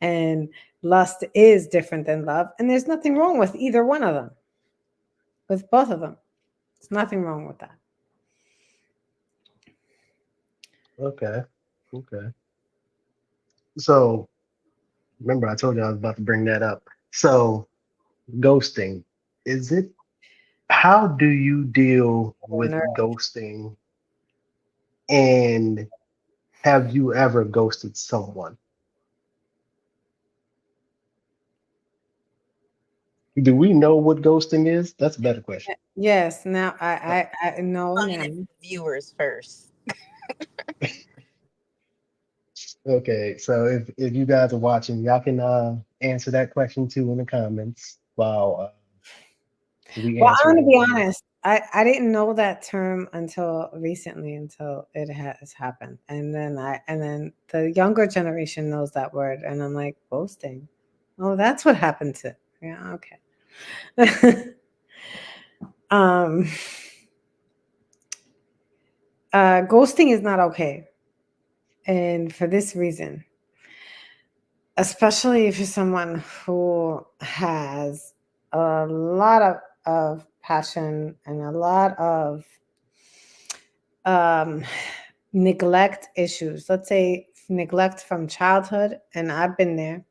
And lust is different than love, and there's nothing wrong with either one of them. With both of them, there's nothing wrong with that. Okay. Okay. So remember, I told you I was about to bring that up. So ghosting, is it? How do you deal with ghosting? And have you ever ghosted someone? Do we know what ghosting is? That's a better question. Yes. Now Uh, I know Explain now. it for the viewers first. Okay, so if you guys are watching, y'all can answer that question too in the comments while we Well, answer I'm it gonna be over here. honest. I didn't know that term until recently, until it has happened, and then the younger generation knows that word, and I'm like ghosting. Oh, that's what happened to. Yeah, okay. um, ghosting is not okay, and for this reason, especially if you're someone who has a lot of passion and a lot of um, neglect issues. Let's say neglect from childhood, and I've been there,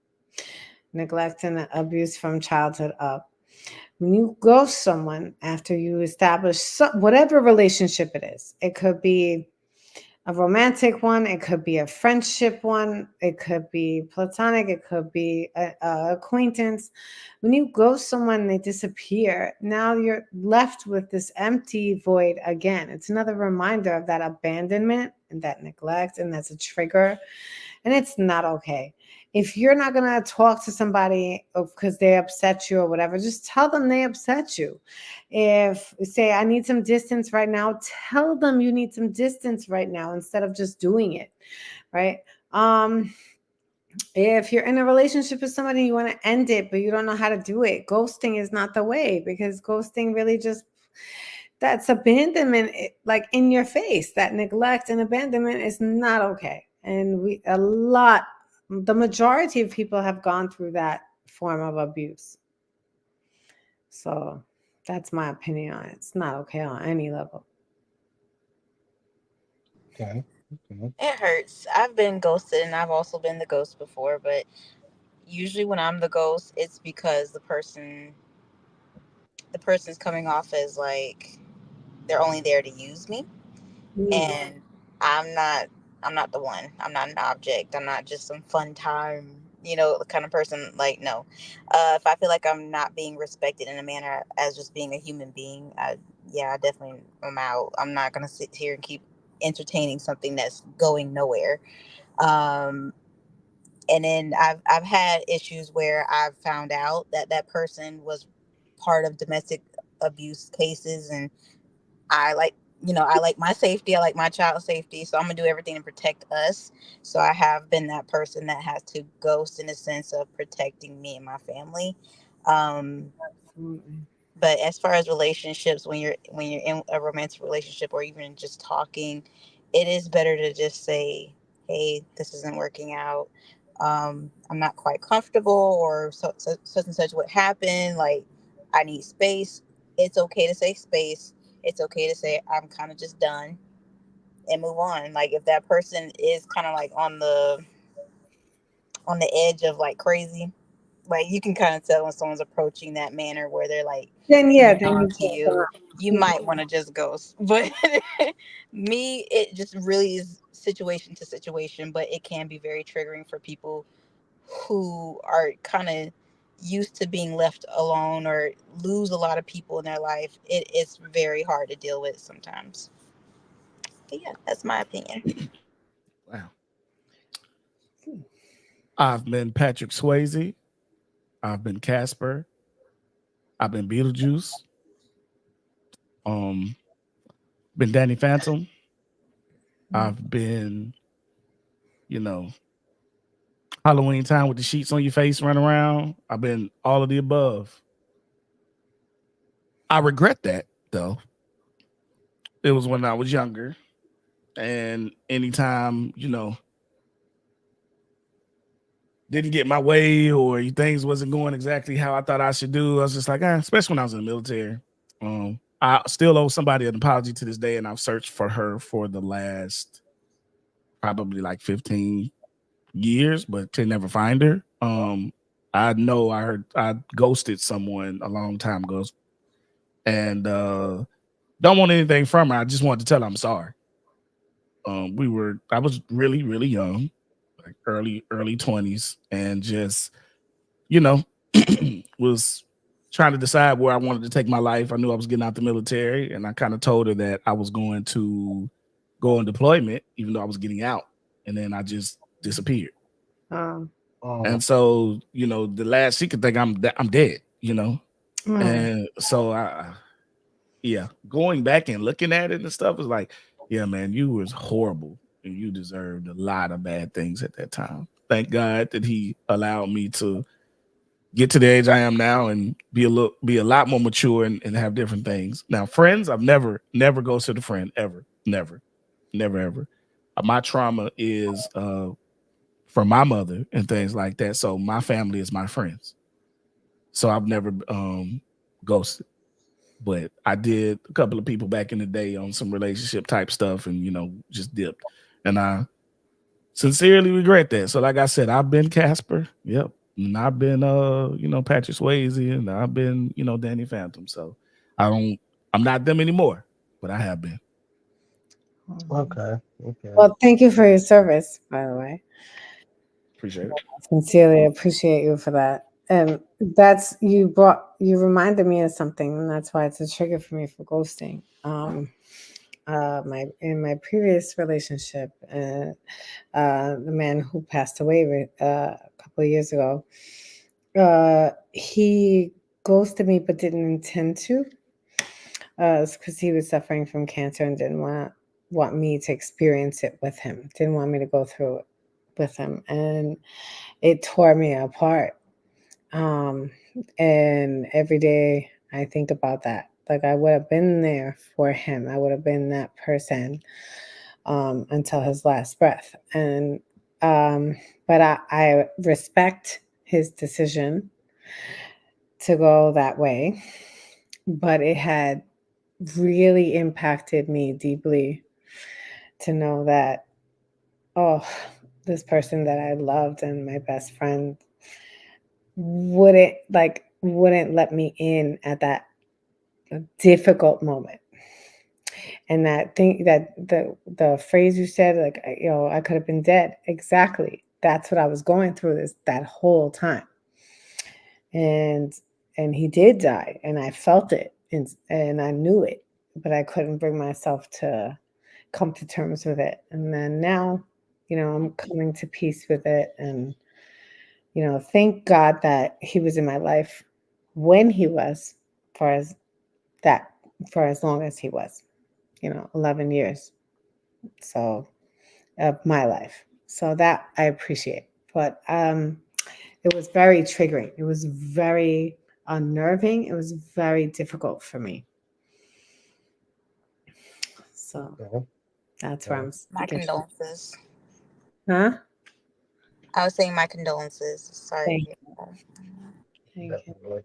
neglect and abuse from childhood up. When you ghost someone after you establish whatever relationship it is, it could be a romantic one, it could be a friendship one, it could be platonic, it could be a acquaintance. When you ghost someone, they disappear. Now you're left with this empty void again. It's another reminder of that abandonment and that neglect, and that's a trigger, and it's not okay. If you're not going to talk to somebody because they upset you or whatever, just tell them they upset you. If say I need some distance right now, tell them you need some distance right now instead of just doing it, right? um if you're in a relationship with somebody, you want to end it but you don't know how to do it, ghosting is not the way, because ghosting really just, that's abandonment, like in your face. That neglect and abandonment is not okay, and the majority of people have gone through that form of abuse. So that's my opinion on it. It's not okay on any level. Okay. Okay. It hurts. I've been ghosted, and I've also been the ghost before. But usually, when I'm the ghost, it's because the person's coming off as like they're only there to use me, Mm. and I'm not. I'm not the one. I'm not an object. I'm not just some fun time, the kind of person. Like, no. If I feel like I'm not being respected in a manner as just being a human being, I definitely am out. I'm not gonna sit here and keep entertaining something that's going nowhere. Um, and then I've had issues where I've found out that that person was part of domestic abuse cases, and I like, I like my safety. I like my child's safety. So I'm going to do everything to protect us. So I have been that person that has to ghost in the sense of protecting me and my family. Um, Absolutely. but as far as relationships, when you're in a romantic relationship or even just talking, it is better to just say, "Hey, this isn't working out. I'm not quite comfortable," or such and such what happened. Like, I need space. It's okay to say space. It's okay to say I'm kind of just done and move on. Like if that person is kind of like on the edge of like crazy, like you can kind of tell when someone's approaching that manner where they're like Then yeah, moving then on you to can't come you. out. You might want to just ghost, but me, it just really is situation to situation. But it can be very triggering for people who are kind of used to being left alone or lose a lot of people in their life. It's very hard to deal with sometimes. But yeah, that's my opinion. Wow. I've been Patrick Swayze. I've been Casper. I've been Beetlejuice. Um, been Danny Phantom. I've been, you know, Halloween time with the sheets on your face, run around. I've been all of the above. I regret that though. It was when I was younger, and anytime didn't get my way or things wasn't going exactly how I thought I should do, I was just like, especially when I was in the military. I still owe somebody an apology to this day, and I've searched for her for the last probably like 15 years, but can never find her. I know I ghosted someone a long time ago, and don't want anything from her. I just wanted to tell her I'm sorry. I was really, really young, like early 20s, and just, you know, was trying to decide where I wanted to take my life. I knew I was getting out the military, and I kind of told her that I was going to go on deployment, even though I was getting out, and then I just disappeared. Um, And so, the last she could think I'm dead, mm, and so yeah, going back and looking at it and stuff is like, yeah, man, you was horrible and you deserved a lot of bad things at that time. Thank God that he allowed me to get to the age I am now and be a lot more mature and have different things. Now, friends, I've never ghosted a friend ever, never ever. My trauma is from my mother and things like that. So my family is my friends. So I've never ghosted. But I did a couple of people back in the day on some relationship type stuff and, just dipped. And I sincerely regret that. So like I said, I've been Casper. Yep. And I've been Patrick Swayze, and I've been, Danny Phantom. So I'm not them anymore, but I have been. Okay. Okay. well, thank you for your service, by the way. Appreciate it. Sincerely appreciate you for that. And you reminded me of something, and that's why it's a trigger for me for ghosting. My in my previous relationship, the man who passed away a couple of years ago, he ghosted me, but didn't intend to, because he was suffering from cancer and didn't want me to experience it with him. Didn't want me to go through it with him, and it tore me apart. Um, and every day I think about that. Like I would have been there for him. I would have been that person until his last breath. And but I respect his decision to go that way. But it had really impacted me deeply to know that, oh, this person that I loved and my best friend wouldn't let me in at that difficult moment. And that thing that the phrase you said, like, I could have been dead. Exactly. That's what I was going through that whole time. And he did die, and I felt it, and I knew it, but I couldn't bring myself to come to terms with it. And then now, I'm coming to peace with it, and thank God that he was in my life when he was, for as that for as long as he was, 11 years. So of my life. So that I appreciate. But it was very triggering. It was very unnerving. It was very difficult for me. So Okay. that's where Okay. I'm My speaking from. condolences. Huh? I was saying my condolences. Sorry to Thank hear that. thank you. Definitely.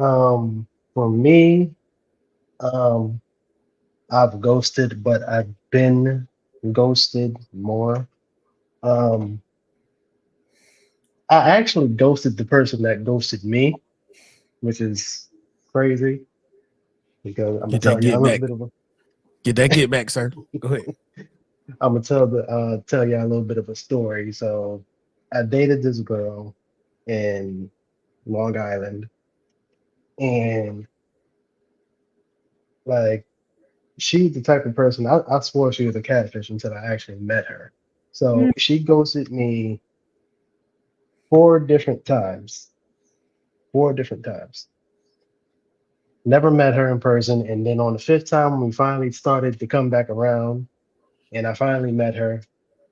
For me, um, I've ghosted, but I've been ghosted more. Um, I actually ghosted the person that ghosted me, which is crazy because I'm gonna Get that tell you a get little back. bit of a Get that get back, sir. Go ahead. I'm gonna tell you a little bit of a story. So I dated this girl in Long Island, and like she's the type of person I swore she was a catfish until I actually met her. Mm. So she ghosted me 4 different times, 4 different times. Never met her in person, and then on the fifth time, when we finally started to come back around, and I finally met her.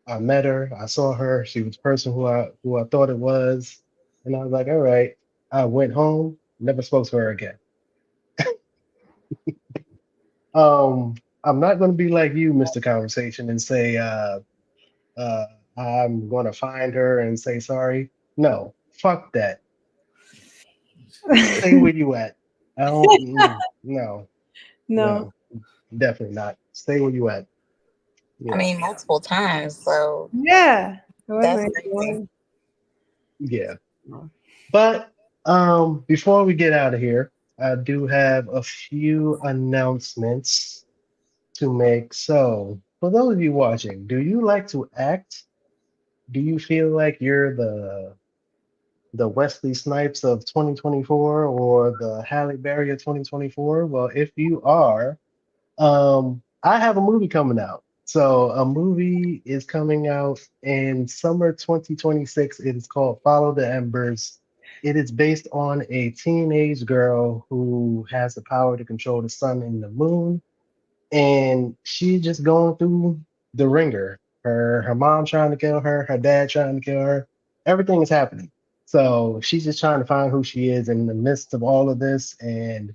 I met her. I saw her. She was the person who I thought it was, and I was like, all right. I went home. Never spoke to her again. Um, I'm not going to be like you, Mr. Conversation, and say uh, I'm going to find her and say sorry. No, fuck that. Stay where you at. I don't. No, No, no, definitely not. Stay where you at. I Yeah, mean, multiple times, so yeah, it that's wasn't crazy. one. yeah. But before we get out of here, I do have a few announcements to make. So, for those of you watching, do you like to act? Do you feel like you're the Wesley Snipes of 2024 or the Halle Berry of 2024? Well, if you are, I have a movie coming out. So a movie is coming out in summer 2026. It is called Follow the Embers. It is based on a teenage girl who has the power to control the sun and the moon, and she's just going through the ringer. Her mom trying to kill her, her dad trying to kill her. Everything is happening. So she's just trying to find who she is in the midst of all of this. And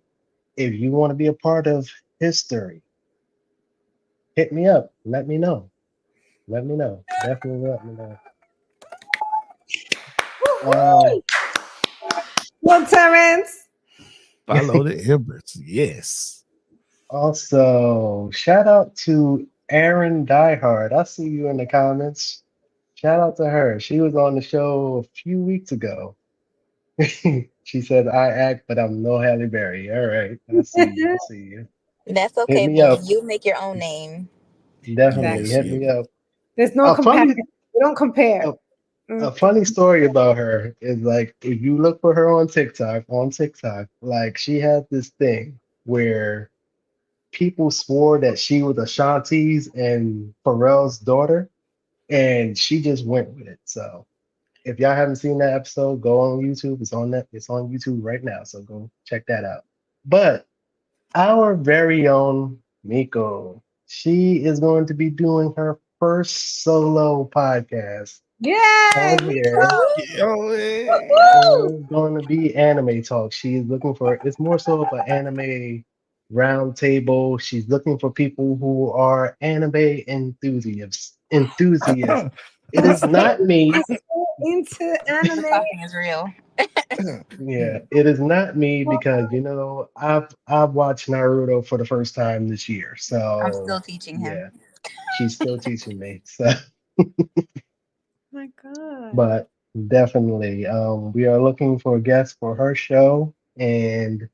if you want to be a part of history, hit me up. Let me know. Let me know. Definitely let me know. Um, Woo-hoo! Well, Terrence. Follow the embers. Yes. also, shout out to Aaron Diehard. I see you in the comments. Shout out to her. She was on the show a few weeks ago. She said, I act, but I'm no Halle Berry. All right. I see you. I see you. That's Hit okay, me boo. up. You make your own name. Definitely Yes. hit Exactly. Yeah. me up. There's no A funny comparison. We don't compare. a, a Mm. funny story about her is like if you look for her on TikTok, like she has this thing where people swore that she was Ashanti's and Pharrell's daughter, and she just went with it. So if y'all haven't seen that episode, go on YouTube. It's on YouTube right now. So go check that out. But our very own Miko, she is going to be doing her first solo podcast Yay, on here. Miko! Yeah. Woo-hoo! And it's going to be anime talk. She's looking for it's more so of an anime round table. She's looking for people who are anime enthusiasts. Enthusiasts. It I'm is so, not me. I'm so into The anime. talking is real. Yeah, it is not me because I've watched Naruto for the first time this year. I'm So still teaching him. yeah, she's still teaching me. So My God. but definitely we are looking for guests for her show. And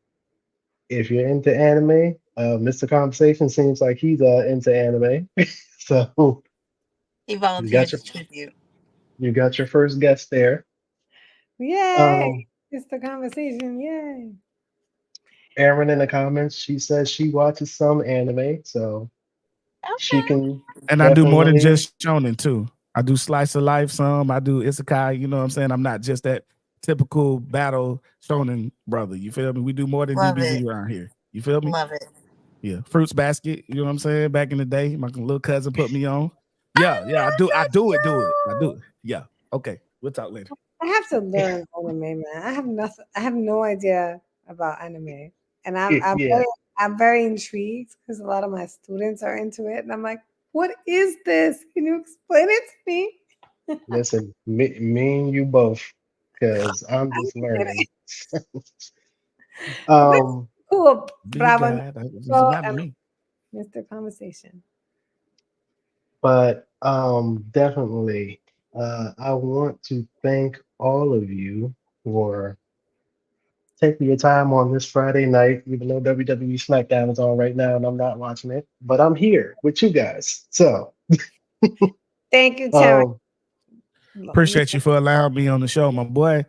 if you're into anime, Mr. Conversation seems like he's into anime. So He you got volunteered your to tribute. you got your first guest there. Yay. Um It's the conversation. Yay. Erin in the comments, she says she watches some anime, so she Okay. can And I do more than definitely. just shonen too. I do slice of life some. I do isekai. You know what I'm saying? I'm not just that typical battle shonen brother. You feel me? We do more than Love it. DBZ around here. You feel me? Love it. Yeah. Fruits basket. You know what I'm saying? Back in the day, my little cousin put me on. I Yeah, yeah. I love do. I that do it. Do it. I show. do it. Yeah. Okay. We'll talk later. I have to learn anime, man. I have nothing. I have no idea about anime, and Yeah, I'm very intrigued because a lot of my students are into it, and I'm like, what is this? Can you explain it to me? listen, me and you both, because I'm I'm just learning. kidding. Um, Cool, Be Bravo, God. That doesn't matter to me. Mr. Conversation. but definitely, I want to thank all of you for taking your time on this Friday night, even though WWE SmackDown is on right now and I'm not watching it, but I'm here with you guys. So, Thank you, Terrence. um, Appreciate you for allowing me on the show, my boy.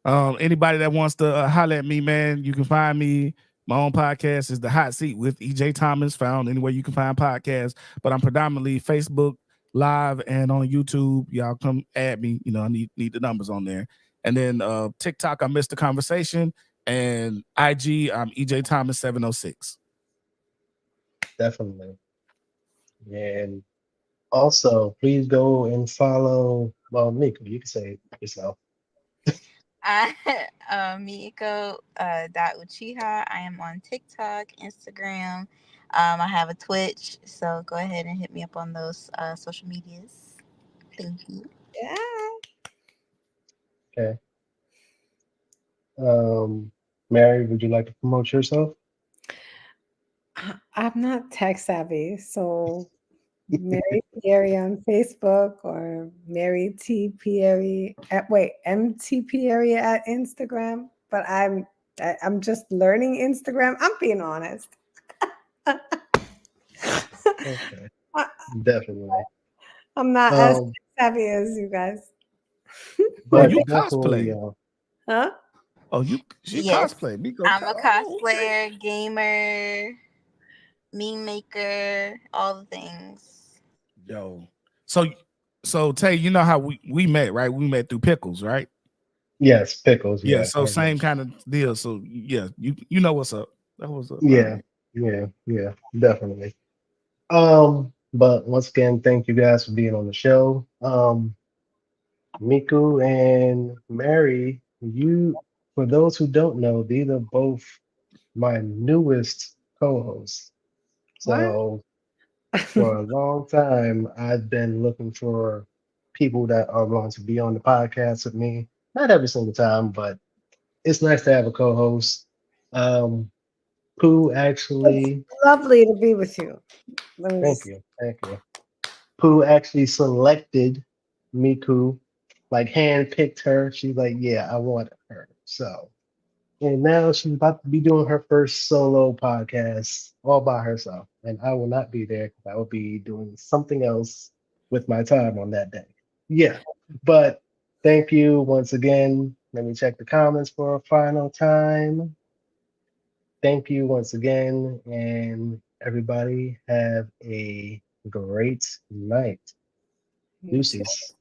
Anybody that wants to holler at me, man, you can find me. My own podcast is The Hot Seat with EJ Thomas, found anywhere you can find podcasts. But I'm predominantly Facebook Live and on YouTube. Y'all come add me. You know, I need the numbers on there. And then TikTok, I missed the conversation. And IG, I'm EJ Thomas 706. definitely. And also, please go and follow, well, Mika, you can say it yourself. I Miiko dot Uchiha. I am on TikTok, Instagram. I have a Twitch, so go ahead and hit me up on those social medias. Thank you. Yeah. Okay. Mary, would you like to promote yourself? I'm not tech savvy, so Mary Pierre on Facebook or Mary T Pierre at wait MT Pierre at Instagram. But I'm just learning Instagram. I'm being honest. Okay, I- definitely. I'm not as Um, savvy as you guys. Oh, but you definitely, cosplay. Huh? Oh, she Yes, cosplay. Me go. I'm a Oh, okay. cosplayer, gamer, meme maker, all the things. Yo. So Tay, you know how we met, right? We met through Pickles, right? yes, pickles. Yeah, Yeah, so same kind of deal. So yeah, you know what's up. That was up. All yeah, right. yeah, definitely. But once again, thank you guys for being on the show. Miku and Mary, for those who don't know, these are both my newest co-hosts. What? So for a long time, I've been looking for people that are going to be on the podcast with me. Not every single time, but it's nice to have a co-host. Um, Pooh It's actually, lovely to be with you. Let me just thank you. Pooh actually selected Miku, like handpicked her. She's like, yeah, I want her. So, and now she's about to be doing her first solo podcast all by herself. And I will not be there because I will be doing something else with my time on that day. Yeah. But thank you once again. Let me check the comments for a final time. Thank you once again. And everybody have a great night. you too. Deuces.